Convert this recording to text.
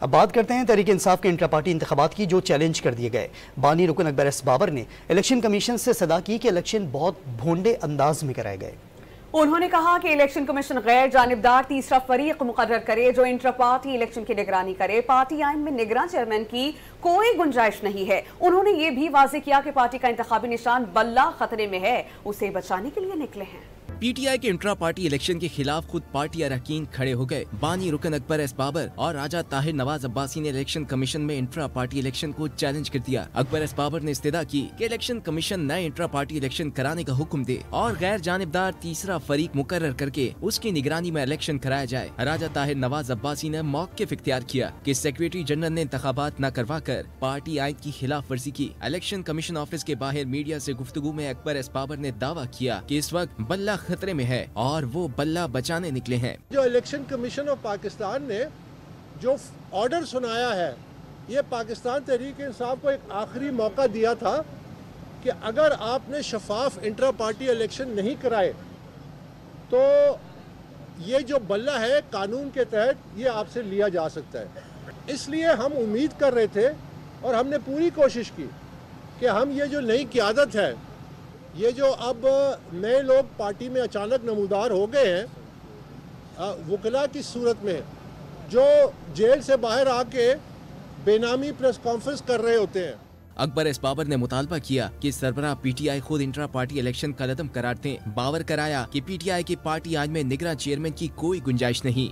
अब बात करते हैं तहरीक इंसाफ के इंट्रा पार्टी इंतखाबात की, जो चैलेंज कर दिए गए। बानी रुकन अकबर एस बाबर ने इलेक्शन कमीशन से सदा की कि इलेक्शन बहुत भोंडे अंदाज में कराए गए। उन्होंने कहा कि इलेक्शन कमीशन गैर जानिबदार तीसरा फरीक मुकर्रर करे जो इंट्रा पार्टी इलेक्शन की निगरानी करे। पार्टी आइन में निगरान चेयरमैन की कोई गुंजाइश नहीं है। उन्होंने ये भी वाज़ेह किया कि पार्टी का इंतखाबी निशान बल्ला खतरे में है, उसे बचाने के लिए निकले हैं। पीटीआई के इंट्रा पार्टी इलेक्शन के खिलाफ खुद पार्टी अरकान खड़े हो गए। बानी रुकन अकबर एस बाबर और राजा ताहिर नवाज अब्बासी ने इलेक्शन कमीशन में इंट्रा पार्टी इलेक्शन को चैलेंज कर दिया। अकबर एस बाबर ने इस्तदा की कि इलेक्शन कमीशन नए इंट्रा पार्टी इलेक्शन कराने का हुक्म दे और गैर जानिबदार तीसरा फरीक मुकर्रर करके उसकी निगरानी में इलेक्शन कराया जाए। राजा ताहिर नवाज अब्बासी ने मौक़िफ़ इख्तियार किया कि सेक्रेटरी जनरल ने इंतखाबात न करवा कर पार्टी आइन की खिलाफ वर्जी की। इलेक्शन कमीशन ऑफिस के बाहर मीडिया से गुफ्तगू में अकबर एस बाबर ने दावा किया कि इस वक्त बल्ला खतरे में है और वो बल्ला बचाने निकले हैं। जो इलेक्शन कमीशन ऑफ पाकिस्तान ने जो ऑर्डर सुनाया है, ये पाकिस्तान तहरीक इंसाफ को एक आखिरी मौका दिया था कि अगर आपने शफाफ इंट्रा पार्टी इलेक्शन नहीं कराए तो ये जो बल्ला है कानून के तहत ये आपसे लिया जा सकता है। इसलिए हम उम्मीद कर रहे थे और हमने पूरी कोशिश की कि हम ये जो नई क़यादत है, ये जो अब नए लोग पार्टी में अचानक नमूदार हो गए हैं वकला की सूरत में, जो जेल से बाहर आके बेनामी प्रेस कॉन्फ्रेंस कर रहे होते हैं। अकबर एस बाबर ने मुतालबा किया कि सरबराह पीटीआई खुद इंट्रा पार्टी इलेक्शन का लदम करार दें। बावर कराया कि पीटीआई की पार्टी आज में निगरान चेयरमैन की कोई गुंजाइश नहीं।